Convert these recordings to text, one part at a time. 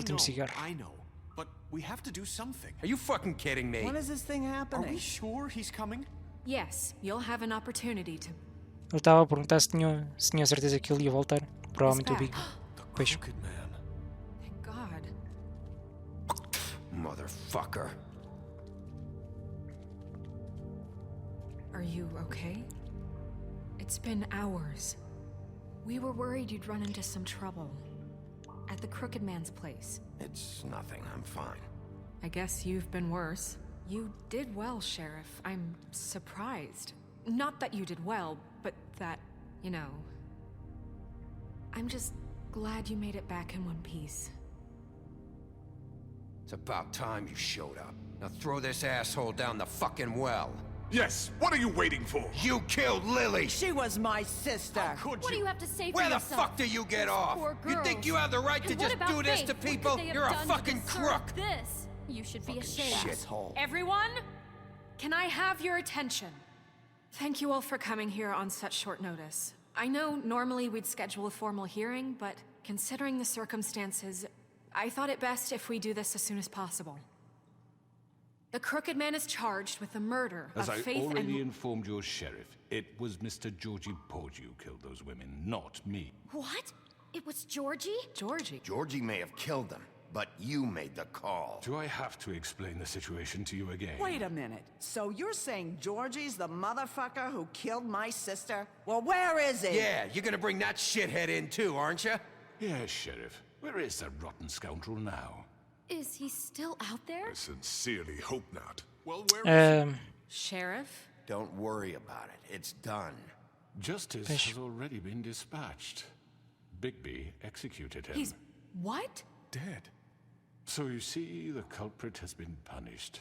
último cigarro. I know. But we have to do something. Are you fucking kidding me? When is this thing Are happening? we sure he's coming? Yes, you'll have an opportunity to... Ele estava a perguntar se tinha certeza que ele ia voltar. Provavelmente o Big. Pois. Crooked man. Thank God. Motherfucker. Are you okay? It's been hours. We were worried you'd run into some trouble. At the Crooked Man's place. It's nothing. I'm fine. I guess you've been worse. You did well, Sheriff. I'm surprised. Not that you did well, but that, you know... I'm just glad you made it back in one piece. It's about time you showed up. Now throw this asshole down the fucking well. Yes, what are you waiting for? You killed Lily! She was my sister. Could What do you have to say for Where the yourself? fuck do you get These off? poor You think girls. you have the right to And what just about do this Faith? to What could people? they have You're a done to fucking deserve crook! This. You should be ashamed. Shithole. Everyone, can I have your attention? Thank you all for coming here on such short notice. I know normally we'd schedule a formal hearing, but considering the circumstances, I thought it best if we do this as soon as possible. The Crooked Man is charged with the murder As of I Faith already and... informed your sheriff, it was Mr. Georgie Porgy who killed those women, not me. What? It was Georgie? Georgie. Georgie may have killed them, but you made the call. Do I have to explain the situation to you again? Wait a minute. So you're saying Georgie's the motherfucker who killed my sister? Well, where is he? Yeah, you're gonna bring that shithead in too, aren't you? Yes, Sheriff. Where is that rotten scoundrel now? Is he still out there? I sincerely hope not. Well, where Sheriff? Don't worry about it. It's done. Justice Fish. has already been dispatched. Bigby executed him. He's... what? dead? So you see, the culprit has been punished.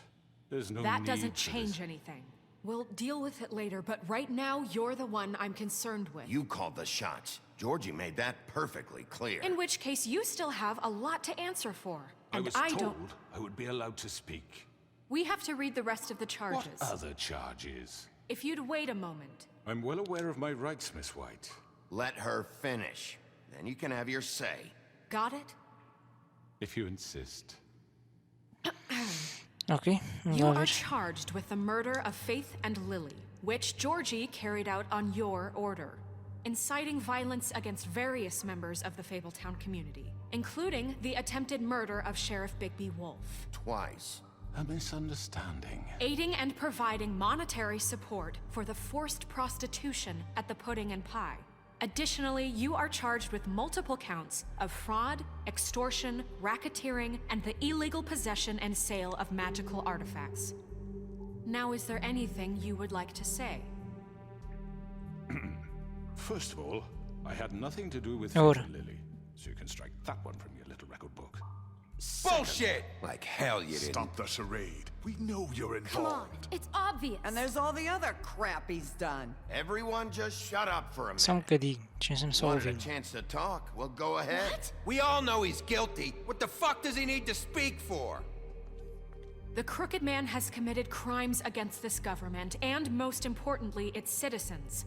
There's no That need doesn't for change this. anything. We'll deal with it later, but right now, you're the one I'm concerned with. You called the shots. Georgie made that perfectly clear. In which case, you still have a lot to answer for. I And was I told don't... I would be allowed to speak. We have to read the rest of the What charges. other charges? If you'd wait a moment. I'm well aware of my rights, Miss White. Let her finish. Then you can have your say. Got it? If you insist. Ok, vamos You lá are ver. charged with the murder of Faith and Lily, which Georgie carried out on your order, inciting violence against various members of the Fabletown community, including the attempted murder of Sheriff Bigby Wolf, Twice. A misunderstanding. aiding and providing monetary support for the forced prostitution at the Pudding and Pie. Additionally, you are charged with multiple counts of fraud, extortion, racketeering, and the illegal possession and sale of magical artifacts. Now, is there anything you would like to say? First of all, I had nothing to do with Ora. Faith and Lily, so you can strike that one from your little record book. Bullshit! Like hell you didn't. Stop the charade. We know you're Come on, involved. it's obvious. And there's all the other crap he's done. Everyone just shut up for a Só um minute. bocadinho, deixem-me só Wanted a ouvir. chance to talk? Well, go ahead. What? We all know he's guilty. What the fuck does he need to speak for? The Crooked Man has committed crimes against this government and, most importantly, its citizens.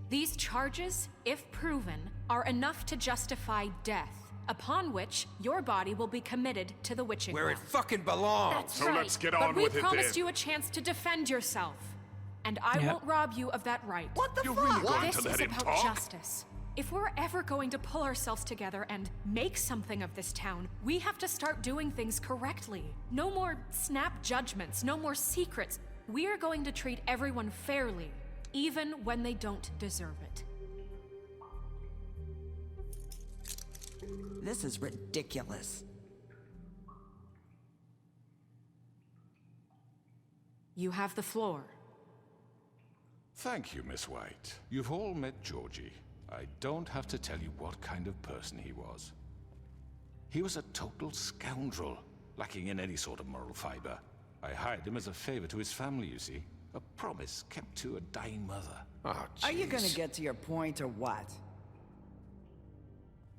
These charges, if proven, are enough to justify death, upon which your body will be committed to the witching Where it well. fucking belongs. That's So right. let's get But on we with it promised then. you a chance to defend yourself, and I Yeah. won't rob you of that right. What the You're fuck? really going This to is let him about talk? justice. If we're ever going to pull ourselves together and make something of this town, we have to start doing things correctly. No more snap judgments, no more secrets. We are going to treat everyone fairly, even when they don't deserve it. This is ridiculous. You have the floor. Thank you, Miss White. You've all met Georgie. I don't have to tell you what kind of person he was. He was a total scoundrel, lacking in any sort of moral fiber. I hired him as a favor to his family, you see. A promise kept to a dying mother. Oh, Are you gonna jeez. get to your point or what?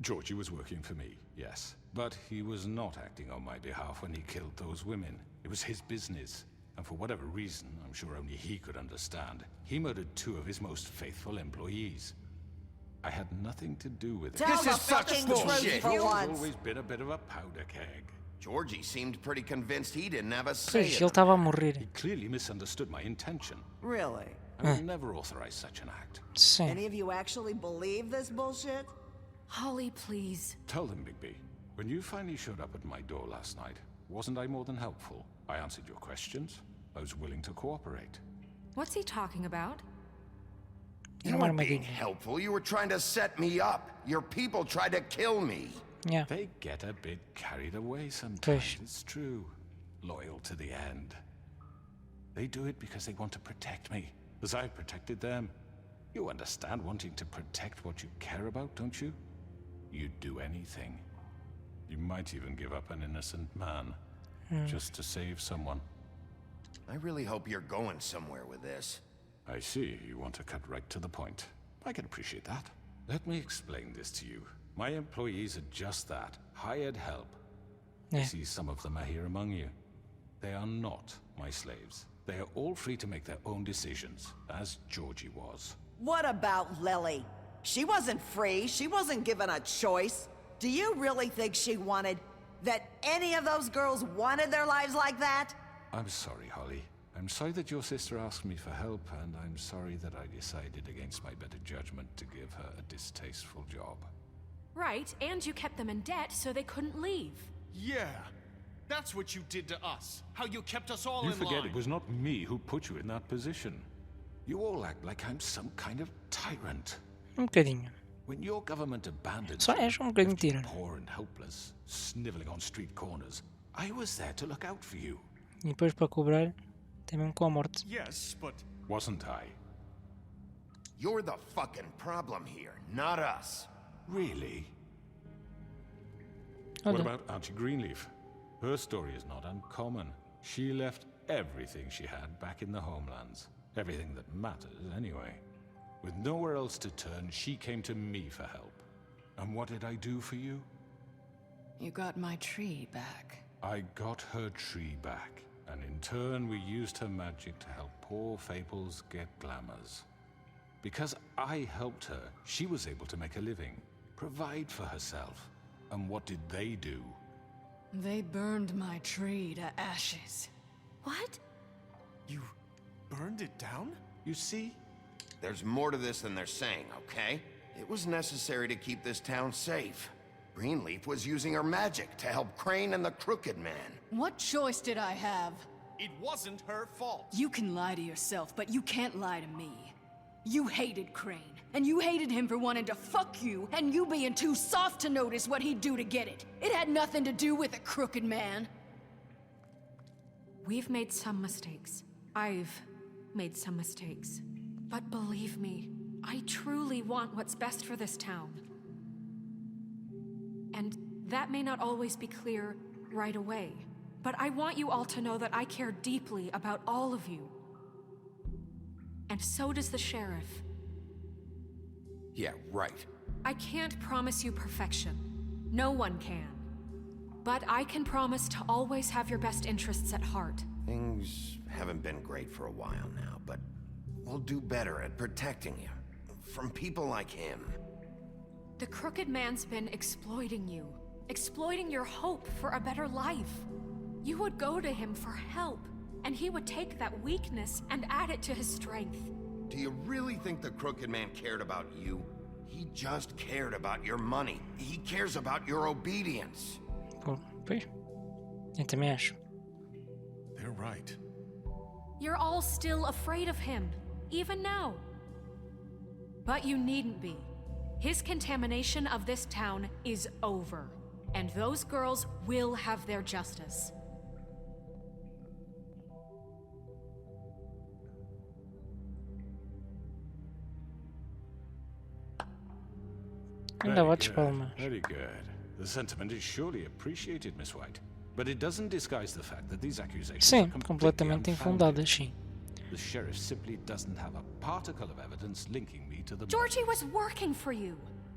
Georgie was working for me, yes. But he was not acting on my behalf when he killed those women. It was his business. And for whatever reason, I'm sure only he could understand, he murdered two of his most faithful employees. I had nothing to do with it. Tell This the is such fucking bullshit. truth for You've once. always been a bit of a powder keg. Georgie seemed pretty convinced he didn't have a say Pois, in ele it. estava a morrer. He clearly misunderstood my intention. Really? I would never authorize such an act. Sim. Any of you actually believe this bullshit? Holly, please. Tell them, Bigby, when you finally showed up at my door last night, wasn't I more than helpful? I answered your questions. I was willing to cooperate. What's he talking about? You Era uma weren't being armadilha. helpful. You were trying to set me up. Your people tried to kill me. Yeah. They get a bit carried away sometimes, Pois. it's true. Loyal to the end. They do it because they want to protect me, as I've protected them. You understand wanting to protect what you care about, don't you? You'd do anything. You might even give up an innocent man, just to save someone. I really hope you're going somewhere with this. I see, you want to cut right to the point. I can appreciate that. Let me explain this to you. My employees are just that, hired help. I Yeah. see some of them are here among you. They are not my slaves. They are all free to make their own decisions, as Georgie was. What about Lily? She wasn't free. She wasn't given a choice. Do you really think she wanted... that any of those girls wanted their lives like that? I'm sorry, Holly. I'm sorry that your sister asked me for help, and I'm sorry that I decided against my better judgment to give her a distasteful job. Right, and you kept them in debt so they couldn't leave. Yeah. That's what you did to us. How you kept us all You in forget line. it was not me who put you in that position. You all act like I'm some kind of tyrant. Bocadinho. When your government abandoned Só you, és bocadinho left you tirano. poor and helpless, sniveling on street corners, I was there to look out for you, E depois para cobrar, tem mesmo com a morte. Yes, but wasn't I? You're the fucking problem here, not us. Really? What Olha, about Auntie Greenleaf? Her story is not uncommon. She left everything she had back in the homelands. Everything that matters, anyway. With nowhere else to turn, she came to me for help. And what did I do for you? You got my tree back. I got her tree back, and in turn we used her magic to help poor Fables get glamours. Because I helped her, she was able to make a living, provide for herself. And what did they do? They burned my tree to ashes. What? you burned it down? You see? There's more to this than they're saying, okay? It was necessary to keep this town safe. Greenleaf was using her magic to help Crane and the Crooked Man. What choice did I have? It wasn't her fault. You can lie to yourself, but you can't lie to me. You hated Crane, and you hated him for wanting to fuck you, and you being too soft to notice what he'd do to get it. It had nothing to do with a crooked man. We've made some mistakes. I've made some mistakes. But believe me, I truly want what's best for this town. And that may not always be clear right away. But I want you all to know that I care deeply about all of you. And so does the sheriff. Yeah, right. I can't promise you perfection. No one can. But I can promise to always have your best interests at heart. Things haven't been great for a while now, but we'll do better at protecting you. From people like him. The Crooked Man's been exploiting you. Exploiting your hope for a better life. You would go to him for help, and he would take that weakness and add it to his strength. Do you really think the Crooked Man cared about you? He just cared about your money. He cares about your obedience. Pô, pois. Eu também acho. They're right. You're all still afraid of him, even now. But you needn't be. His contamination of this town is over, and those girls will have their justice. Ainda bates palmas. Very good. The sentiment is surely appreciated, Miss White. But it doesn't disguise the fact that these accusations Sim, are completely completamente unfounded. infundadas, sim. The sheriff simply doesn't have a particle of evidence linking me to the Georgie murders. was working for you.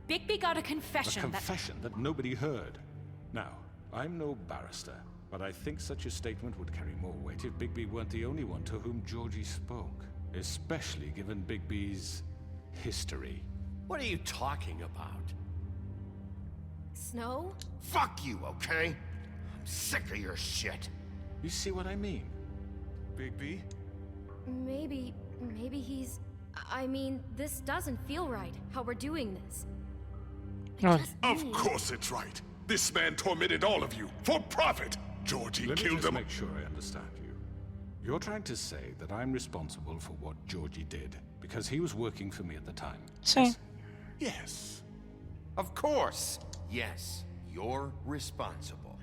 Bigby got a A confession confession that nobody heard. Now, I'm no barrister, but I think such a statement would carry more weight if Bigby weren't the only one to whom Georgie spoke, especially given Bigby's history. What are you talking about? Snow? Fuck you, okay? I'm sick of your shit. You see what I mean? Bigby? Maybe he's... I mean, this doesn't feel right, how we're doing this. Oh, Of course it's right. This man tormented all of you for profit. Georgie Let me killed just them. make sure I understand you. You're trying to say that I'm responsible for what Georgie did because he was working for me at the time. sim. Yes. Of course. Yes, you're responsible.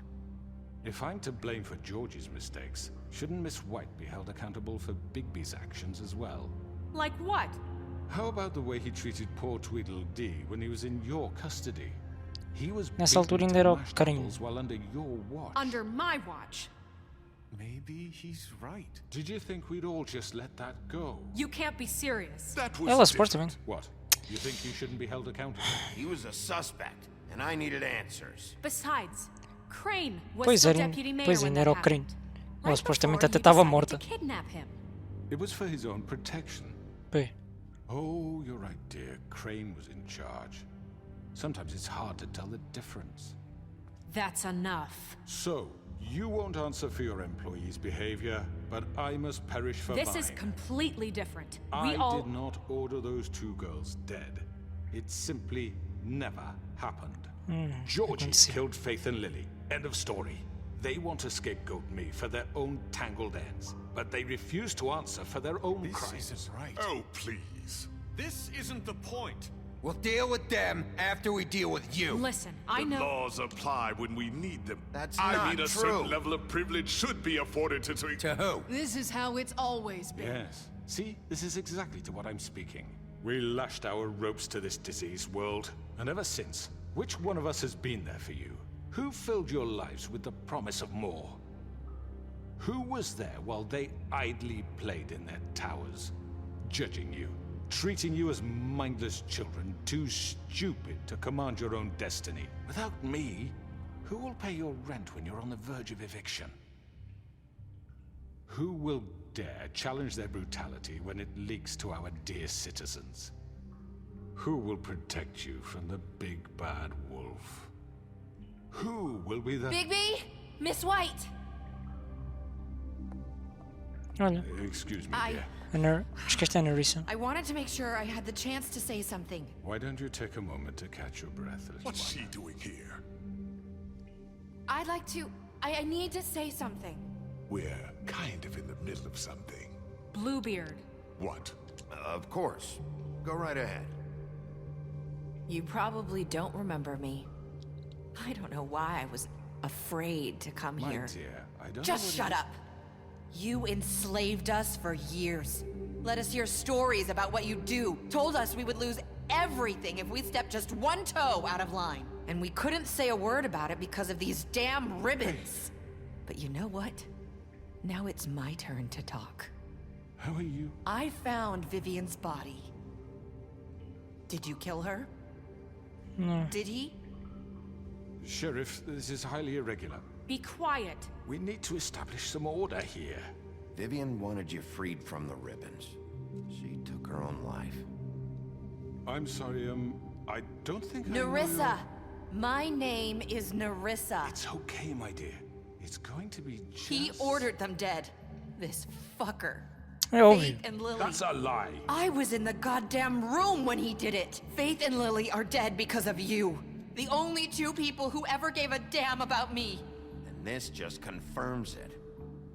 If I'm to blame for Georgie's mistakes, shouldn't Miss White be held accountable for Bigby's actions as well? Like what? How about the way he treated poor Tweedledee when he was in your custody? He was Nessa altura ainda era o carinho. carinho while under your watch. Under my watch. Maybe he's right. Did you think we'd all just let that go? You can't be serious. That was Ela different. supostamente. What? You think he shouldn't be held accountable? He was a suspect, and I needed answers. Besides, Crane was Pois still era, deputy mayor pois when ainda that era o happened. crime. Ela Right supostamente before até he estava decided morta. to kidnap him. It was for his own protection. Pois. Oh, you're right, dear. Crane was in charge. Sometimes it's hard to tell the difference. That's enough. So, you won't answer for your employees' behavior, but I must perish for This mine. is completely different. I We all... did not order those two girls dead. It simply never happened. Georgie see. killed Faith and Lily. End of story. They want to scapegoat me for their own tangled ends, but they refuse to answer for their own This crimes. isn't right. Oh, please. This isn't the point. We'll deal with them after we deal with you. Listen, I The know... laws apply when we need them. That's I not mean, a true. certain level of privilege should be afforded to... To who? This is how it's always been. Yes. See, this is exactly to what I'm speaking. We lashed our ropes to this diseased world, and ever since, which one of us has been there for you? Who filled your lives with the promise of more? Who was there while they idly played in their towers, judging you, treating you as mindless children, too stupid to command your own destiny? Without me, who will pay your rent when you're on the verge of eviction? Who will dare challenge their brutality when it leaks to our dear citizens? Who will protect you from the big bad wolf? Who will be the... Bigby? Miss White? Olha, Excuse me, I- dear. acho que esta é a Nerissa. I wanted to make sure I had the chance to say something. Why don't you take a moment to catch your breath, little What's one? she doing here? I'd like to... I need to say something. We're kind of in the middle of something. Bluebeard. What? Of course. Go right ahead. You probably don't remember me. I don't know why I was afraid to come My here. dear, I don't Just know what shut up. You enslaved us for years. Let us hear stories about what you do. Told us we would lose everything if we stepped just one toe out of line. And we couldn't say a word about it because of these damn ribbons. But you know what? Now it's my turn to talk. How are you? I found Vivian's body. Did you kill her? No. Did he? Sheriff, this is highly irregular. Be quiet. We need to establish some order here. Vivian wanted you freed from the ribbons. She took her own life. I'm sorry, I don't think I know Nerissa! My name is Nerissa. It's okay, my dear. It's going to be just... He ordered them dead. This fucker. É óbvio. Faith and Lily. That's a lie. I was in the goddamn room when he did it. Faith and Lily are dead because of you. The only two people who ever gave a damn about me. And this just confirms it.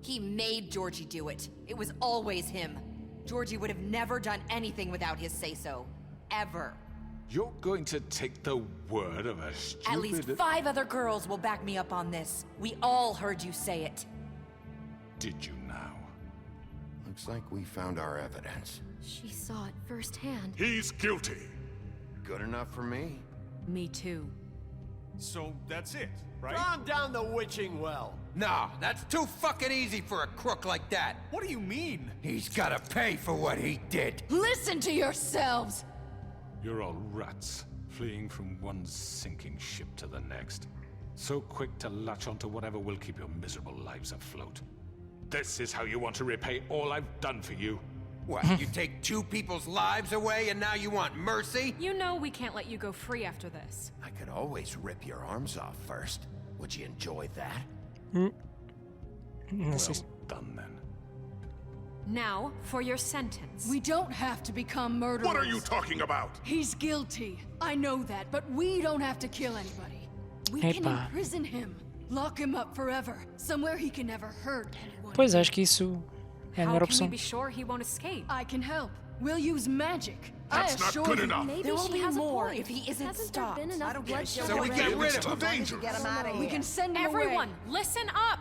He made Georgie do it. It was always him. Georgie would have never done anything without his say-so. Ever. You're going to take the word of a stupid... At least 5 other girls will back me up on this. We all heard you say it. Did you now? Looks like we found our evidence. She saw it firsthand. He's guilty. Good enough for me. Me too. So that's it, right? Calm down the witching well. No, that's too fucking easy for a crook like that. What do you mean? He's gotta pay for what he did. Listen to yourselves! You're all rats, fleeing from one sinking ship to the next. So quick to latch onto whatever will keep your miserable lives afloat. This is how you want to repay all I've done for you? What, you take 2 people's lives away and now you want mercy? You know we can't let you go free after this. I could always rip your arms off first. Would you enjoy that? Não sei. Done then. Now, for your sentence. We don't have to become murderers. What are you talking about? He's guilty. I know that, but we don't have to kill anybody. We can Epa. imprison him. Lock him up forever. Somewhere he can never hurt anyone. Pois, acho que isso é a How melhor can we opção. be sure he won't escape? I can help. We'll use magic. That's I not assure good you. enough. Maybe There will she be has more a point. if he isn't Hasn't there stopped. been I enough don't give a bloodshed shit. So we already? get rid It's of too him. dangerous. Get him out of here. We can send him Everyone, away. listen up!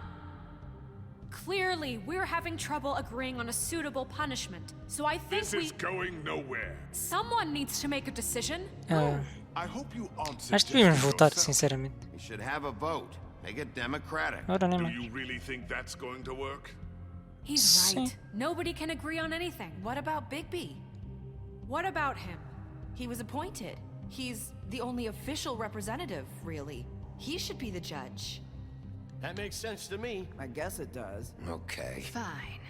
Clearly, we're having trouble agreeing on a suitable punishment. So I think This is going nowhere. someone needs to make a decision. Ah, I hope you answer acho que devíamos just votar, yourself. sinceramente. We should have a vote. Make it democratic. Ora, nem Do mais. you really think that's going to work? He's Sim. right. Nobody can agree on anything. What about Bigby? What about him? He was appointed. He's the only official representative, really. He should be the judge. That makes sense to me. I guess it does. Okay. Fine.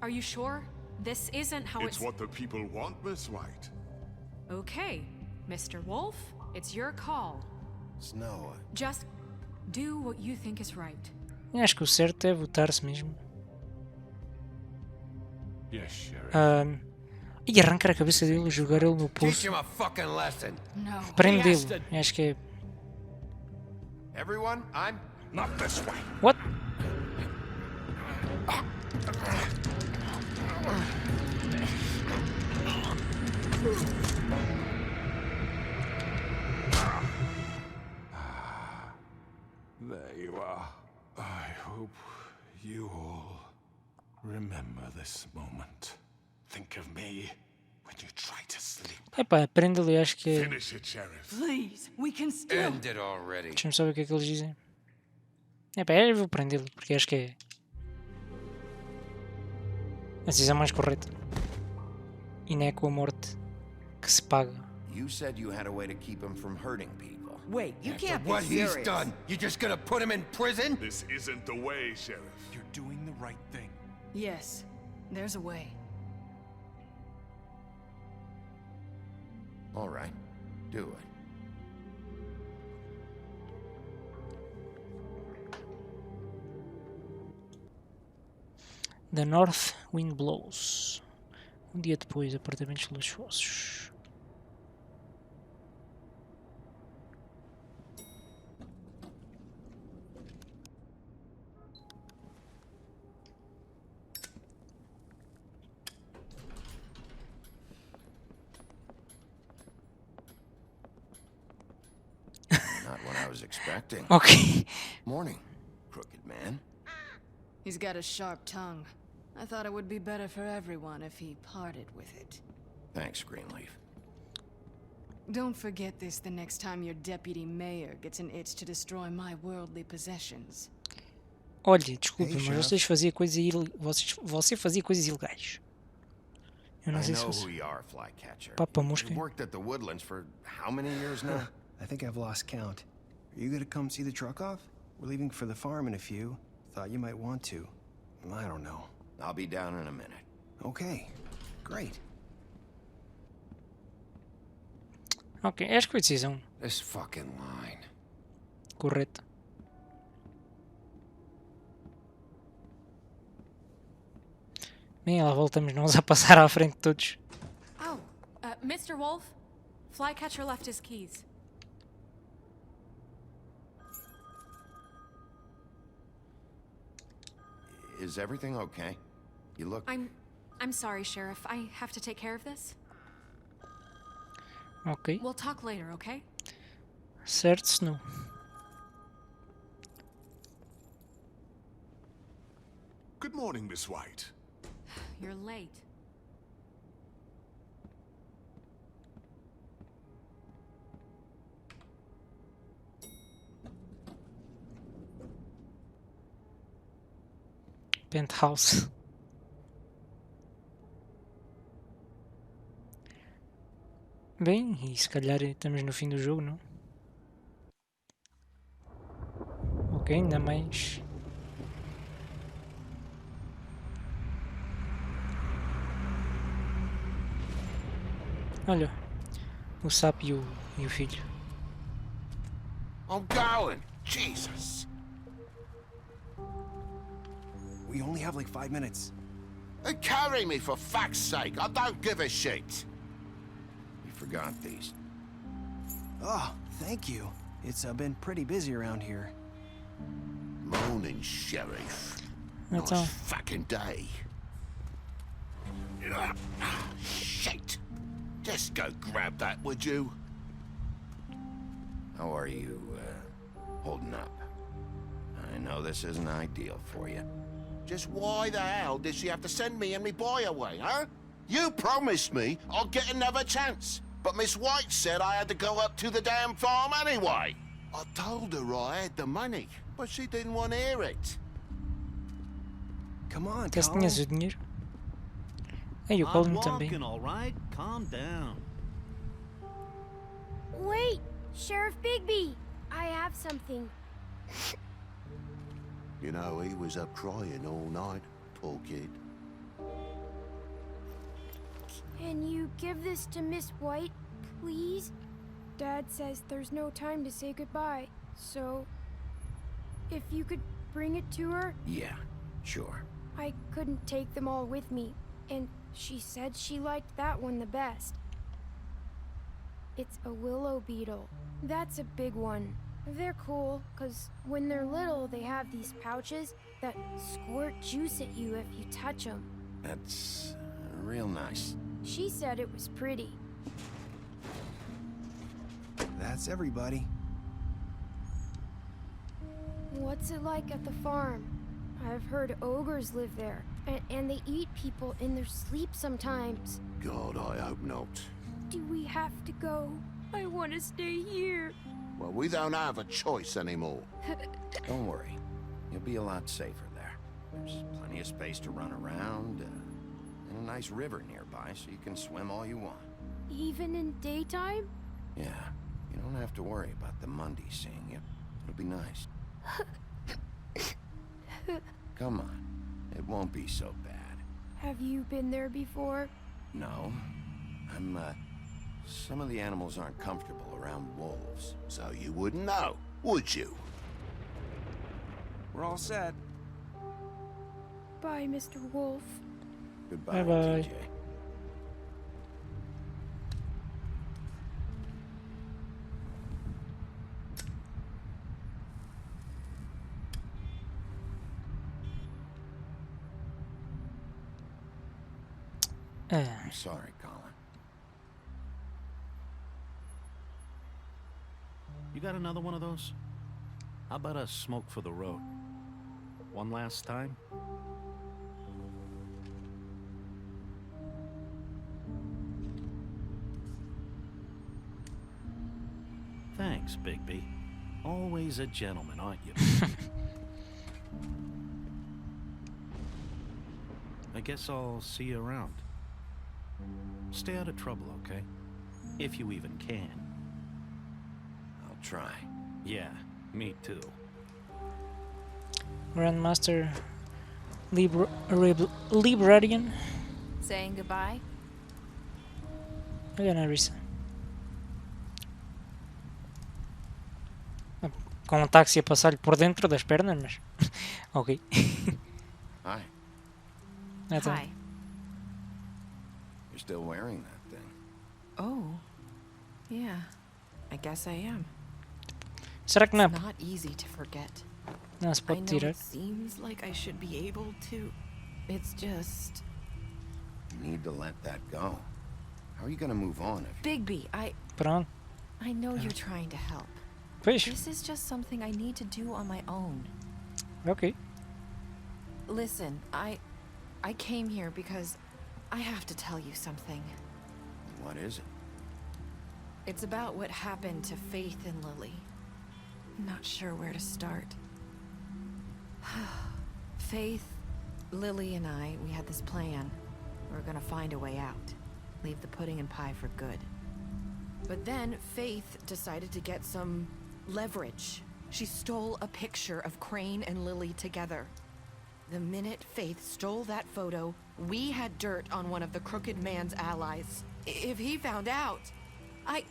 Are you sure? This isn't how It's what the people want, Miss White. Okay, Mr. Wolf, it's your call. Snow. Just do what you think is right. Eu acho que o certo é votar-se mesmo. Yes, Sheriff. E arrancar a cabeça dele e jogar ele no Teach poço. him a fucking lesson. No. Prendê-lo. Acho que é. Everyone, I'm... Not this way. What? There you are. I hope you all remember this moment. Think of me when you try to sleep. Epá, prende-lo e acho que é. Finish it, Sheriff. Please, we can still. End it already. Deixa-me saber o que é que eles dizem. Epá, eu vou prendê-lo porque acho que é. A decisão mais correta. E não é com a morte que se paga. You said you had a way to keep him from hurting people. Wait, you After can't be what serious. he's done, you just gonna put him in prison? This isn't the way, Sheriff. You're doing the right thing. Yes, there's a way. All right. Do it. The North Wind Blows. Dia depois, apartamentos luxuosos. Not what I was expecting. Ok. Morning, crooked man. He's got a sharp tongue. I thought it would be better for everyone if he parted with it. Thanks, Greenleaf. Don't forget this the next time your deputy mayor gets an itch to destroy my worldly possessions. Olha, desculpa, mas vocês faziam coisas você fazia coisas ilegais. Eu não I sei se know você. who you are, Flycatcher. Papa Mosca. You worked at the Woodlands for how many years now? I think I've lost count. Are you gonna come see the truck off? We're leaving for the farm in a few. Thought you might want to. I don't know. I'll be down in a minute. Okay, great. Ok, acho que foi a decisão This fucking line. correta. Bem, lá voltamos nós a passar à frente de todos. Oh, Mr. Wolf, Flycatcher left his keys. Is everything okay? You look... I'm sorry, Sheriff. I have to take care of this. Ok, We'll talk later, okay? certo, se não. Good morning, Miss White. You're late. Penthouse. Bem, e se calhar estamos no fim do jogo, não? Ok, ainda mais. Olha, o sapo e o filho. I'm going. Jesus. We only have like 5 minutes. Carry me for fuck's sake. I don't give a shit. You forgot these. Oh, thank you. It's been pretty busy around here. Morning, Sheriff. That's Nice all. fucking day. Shit. Just go grab that, would you? How are you, holding up? I know this isn't ideal for you. Just why the hell did she have to send me and me boy away, huh? You promised me I'll get another chance, but Miss White said I had to go up to the damn farm anyway. I told her I had the money, but she didn't want to hear it. Come on, Até se Colin. tinhas o dinheiro. Ei, o Colin também. all right. Calm down. Wait, Sheriff Bigby! I have something. You know, he was up crying all night, poor kid. Can you give this to Miss White, please? Dad says there's no time to say goodbye, so if you could bring it to her. Yeah, sure. I couldn't take them all with me, and she said she liked that one the best. It's a willow beetle. That's a big one. They're cool, because when they're little, they have these pouches that squirt juice at you if you touch them. That's real nice. She said it was pretty. That's everybody. What's it like at the farm? I've heard ogres live there, and they eat people in their sleep sometimes. God, I hope not. Do we have to go? I want to stay here. Well, we don't have a choice anymore. Don't worry. You'll be a lot safer there. There's plenty of space to run around, and a nice river nearby, so you can swim all you want. Even in daytime? Yeah, you don't have to worry about the Monday seeing you. It'll be nice. Come on. It won't be so bad. Have you been there before? No. Some of the animals aren't comfortable around wolves, so you wouldn't know, would you? We're all set. Bye, Mr. Wolf. Goodbye, Bye-bye. TJ. I'm sorry, Colin. You got another one of those? How about a smoke for the road? One last time? Thanks, Bigby. Always a gentleman, aren't you? I guess I'll see you around. Stay out of trouble, okay? If you even can. I'll try. Yeah, me too. Grandmaster Librarian. Saying goodbye? Olha na Risa. Com um táxi a passar-lhe por dentro das pernas, mas... ok. Hi. Então, Hi. You're still wearing that thing. Oh. Yeah. I guess I am. será que não, It's not easy to forget. não se I pode know tirar? it seems like I should be able to. It's just... You need to let that go. How are you gonna move on if Bigby, Pronto. I know you're trying to help. Pois, This is just something I need to do on my own. ok. Listen, I came here because I have to tell you something. What is it? It's about what happened to Faith and Lily. I'm not sure where to start. Faith, Lily, and we had this plan. We were gonna find a way out. Leave the pudding and pie for good. But then Faith decided to get some leverage. She stole a picture of Crane and Lily together. The minute Faith stole that photo, we had dirt on one of the Crooked Man's allies. If he found out, I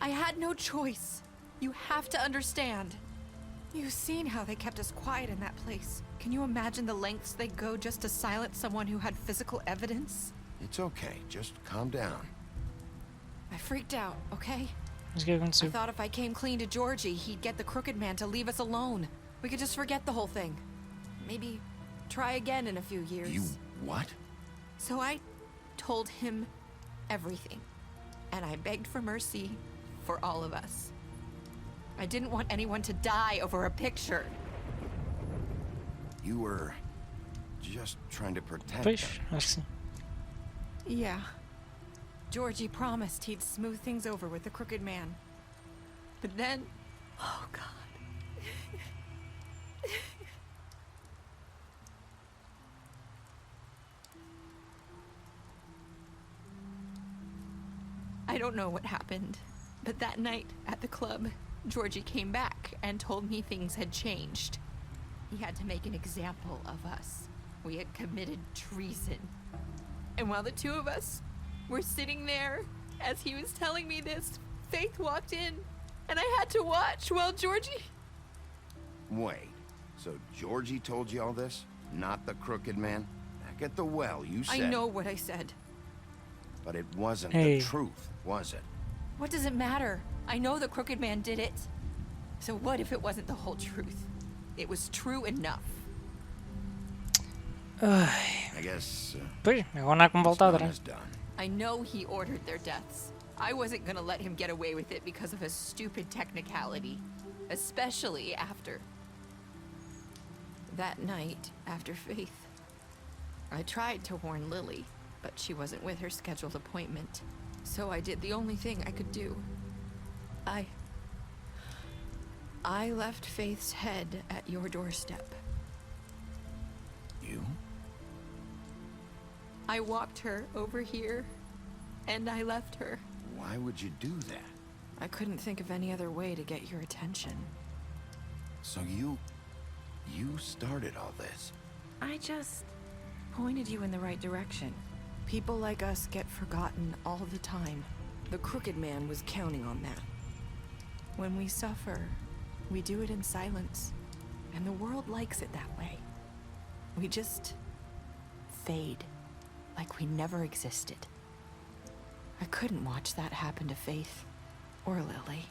had no choice. You have to understand. You've seen how they kept us quiet in that place. Can you imagine the lengths they go just to silence someone who had physical evidence? It's okay. Just calm down. I freaked out, okay? I I thought if I came clean to Georgie, he'd get the crooked man to leave us alone. We could just forget the whole thing. Maybe try again in a few years. You what? So I told him everything. And I begged for mercy for all of us. I didn't want anyone to die over a picture. You were just trying to protect Pois, them. acho que sim. Yeah. Georgie promised he'd smooth things over with the crooked man. But then... Oh, God. I don't know what happened, but that night at the club, Georgie came back and told me things had changed. He had to make an example of us. We had committed treason. And while the two of us were sitting there, as he was telling me this, Faith walked in, and I had to watch while Georgie... Wait, so Georgie told you all this? Not the crooked man? Back at the well, you said... I know what I said. But it wasn't Hey. the truth, was it? What does it matter? I know the crooked man did it. So what if it wasn't the whole truth? It was true enough. I guess... Pois, agora não há como voltar done atrás. is done. I know he ordered their deaths. I wasn't gonna let him get away with it because of a stupid technicality. Especially after... that night, after Faith. I tried to warn Lily, but she wasn't with her scheduled appointment. So I did the only thing I could do. I left Faith's head at your doorstep. You? I walked her over here, and I left her. Why would you do that? I couldn't think of any other way to get your attention. So you started all this? I just pointed you in the right direction. People like us get forgotten all the time. The crooked man was counting on that. When we suffer, we do it in silence, and the world likes it that way. We just fade, like we never existed. I couldn't watch that happen to Faith, or Lily.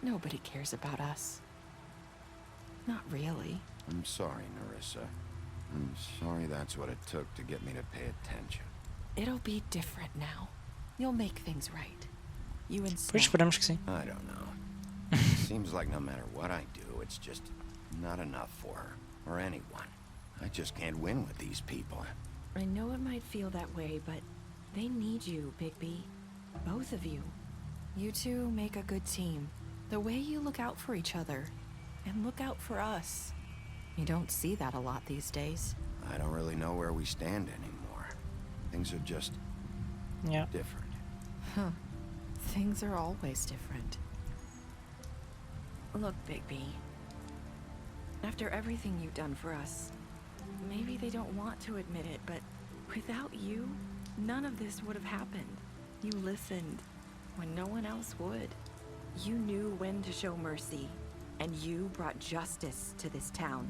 Nobody cares about us. Not really. I'm sorry, Nerissa. I'm sorry that's what it took to get me to pay attention. It'll be different now. You'll make things right. You and Pois, esperamos que sim. I don't know. It seems like no matter what I do, it's just not enough for her, or anyone. I just can't win with these people. I know it might feel that way, but they need you, Bigby. Both of you. You two make a good team. The way you look out for each other, and look out for us. You don't see that a lot these days. I don't really know where we stand anymore. Things are just different. Huh. Things are always different. Look, Bigby. After everything you've done for us, maybe they don't want to admit it, but without you, none of this would have happened. You listened when no one else would. You knew when to show mercy, and you brought justice to this town.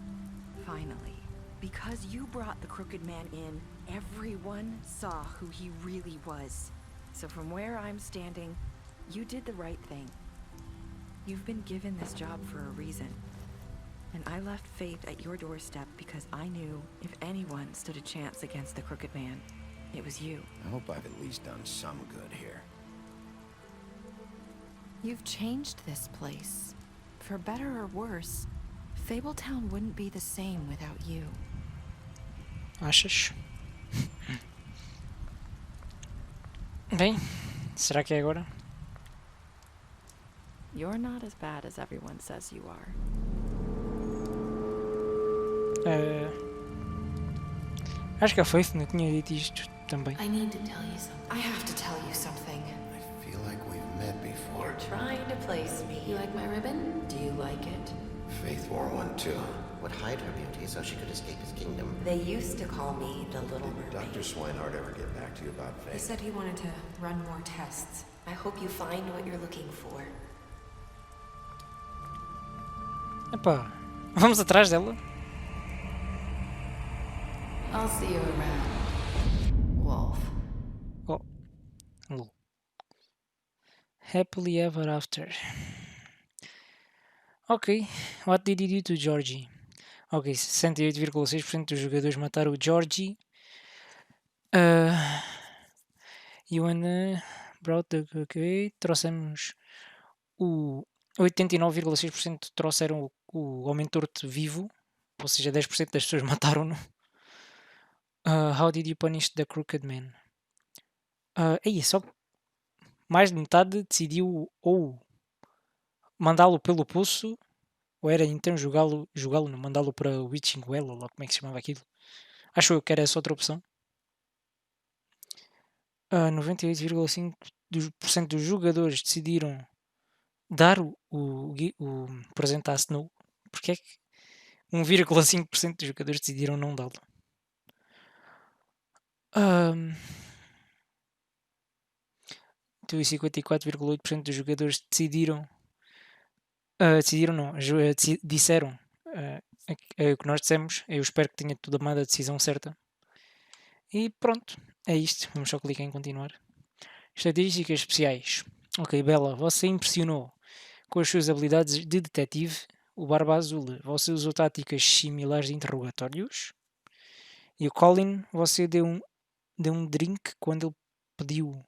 Finally. Because you brought the crooked man in, everyone saw who he really was. So from where I'm standing, you did the right thing. You've been given this job for a reason. And I left Faith at your doorstep because I knew if anyone stood a chance against the crooked man, it was you. I hope I've at least done some good here. You've changed this place. For better or worse, Fabletown wouldn't be the same without you. Achas? Bem, será que é agora? You're not as bad as everyone says you are. Acho que a Faith não tinha dito isto também. I need to tell you something. I have to tell you something. I feel like we've met before. You're trying to place me. You like my ribbon? Do you like it? Faith wore one too. would hide her beauty so she could escape his kingdom. They used to call me the Little Mermaid. Did Dr. Swinehart ever get back to you about He Faith? said he wanted to run more tests. I hope you find what you're looking for. Epá, vamos atrás dela. I'll see you around, Wolf. Oh. Happily ever after. Ok, what did he do to Georgie? Ok, 68,6% dos jogadores mataram o Georgie. You and brought the... Ok, trouxemos o 89,6% trouxeram o homem torto vivo, ou seja, 10% das pessoas mataram-no. How did you punish the crooked man? Só mais de metade decidiu ou mandá-lo pelo pulso, ou era então jogá-lo, não, mandá-lo para o Witching Well, ou lá como é que se chamava aquilo. Acho eu que era essa outra opção. 98,5% dos jogadores decidiram dar o presente à Snow. Porque é que 1,5% dos jogadores decidiram não dá-lo? 54,8% dos jogadores disseram o que nós dissemos. Eu espero que tenha tomado a decisão certa. E pronto, é isto. Vamos só clicar em continuar. Estatísticas especiais. Ok, Bella, você impressionou com as suas habilidades de detetive. O Barba Azul, você usou táticas similares de interrogatórios. E o Colin, você deu um drink quando ele pediu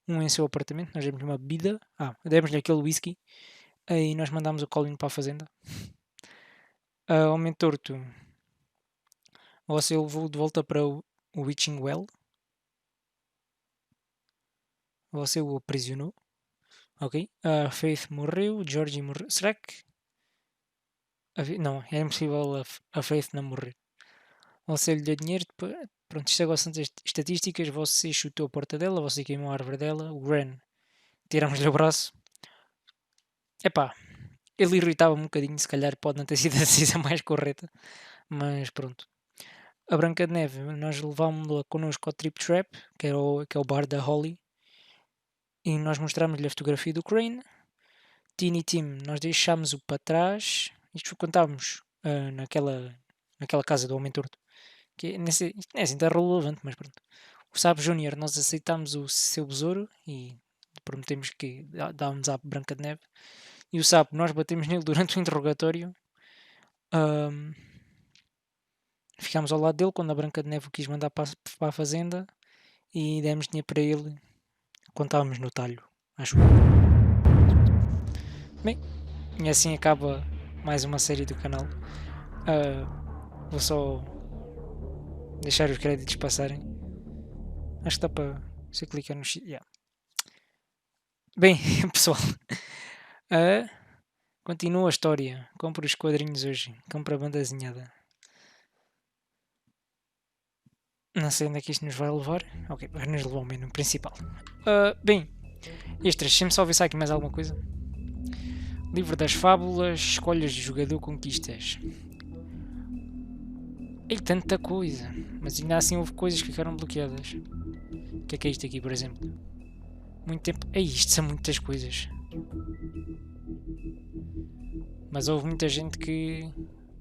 um em seu apartamento. Nós demos-lhe uma bebida. Demos-lhe aquele whisky. E nós mandámos o Colin para a fazenda. Homem torto, você levou de volta para o Witching Well. Você o aprisionou. Ok. Faith morreu. Georgie morreu. Será que... Não, é impossível a Faith não morrer. Você lhe deu dinheiro. Pronto, isto agora são estatísticas. Você chutou a porta dela. Você queimou a árvore dela. O Grande, tiramos-lhe o braço. Epá, ele irritava-me um bocadinho. Se calhar pode não ter sido a decisão mais correta. Mas pronto. A Branca de Neve, nós levámos-la connosco ao Trip Trap, que é o bar da Holly. E nós mostramos-lhe a fotografia do Crane. Teeny Tim, nós deixámos-o para trás. Isto contávamos naquela casa do Homem Torto. Que não é assim tão relevante, mas pronto. O Sapo Júnior, nós aceitámos o seu besouro e prometemos que dávamos à Branca de Neve. E o Sapo, nós batemos nele durante o interrogatório. Ficámos ao lado dele quando a Branca de Neve o quis mandar para a fazenda. E demos dinheiro para ele quando estávamos no talho, acho. Bem, e assim acaba mais uma série do canal. Vou só deixar os créditos passarem. Acho que dá para você clicar no X. Yeah. Bem, pessoal, continua a história. Compre os quadrinhos hoje. Compre a banda desenhada. Não sei onde é que isto nos vai levar. Ok, vai nos levar ao menu principal. Bem, extras. Deixa-me só ver se há aqui mais alguma coisa. Livro das fábulas, escolhas de jogador, conquistas. E tanta coisa. Mas ainda assim houve coisas que ficaram bloqueadas. O que é isto aqui, por exemplo? Muito tempo. Isto são muitas coisas. Mas houve muita gente que...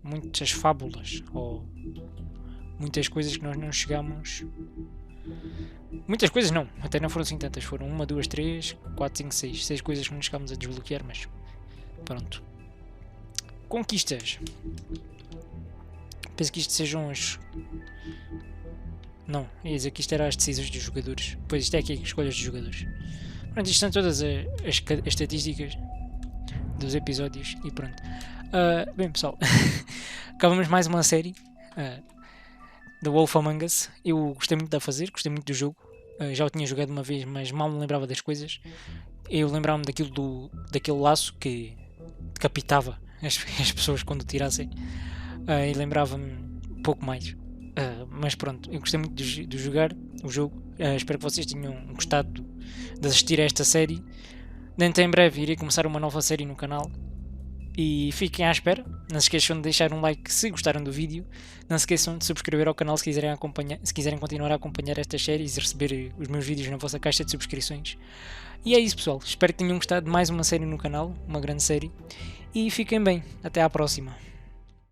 Muitas fábulas. Ou... Muitas coisas que nós não chegámos... Muitas coisas não. Até não foram assim tantas. Foram 1, 2, 3, 4, 5, 6. 6 coisas que não chegámos a desbloquear, mas... Pronto. Conquistas. Penso que isto sejam as... Não, ia dizer que isto era as decisões dos jogadores. Pois isto é aqui as escolhas dos jogadores. Pronto, isto são todas as estatísticas dos episódios e pronto. Bem pessoal, acabamos mais uma série The Wolf Among Us. Eu gostei muito de a fazer, gostei muito do jogo. Já o tinha jogado uma vez, mas mal me lembrava das coisas. Eu lembrava-me daquele laço que decapitava as pessoas quando o tirassem. E lembrava-me um pouco mais. Mas pronto, eu gostei muito de jogar o jogo. Espero que vocês tenham gostado de assistir a esta série. Dentro em breve irei começar uma nova série no canal. E fiquem à espera. Não se esqueçam de deixar um like se gostaram do vídeo. Não se esqueçam de subscrever ao canal se quiserem continuar a acompanhar estas séries e receber os meus vídeos na vossa caixa de subscrições. E é isso, pessoal. Espero que tenham gostado de mais uma série no canal, uma grande série. E fiquem bem. Até à próxima.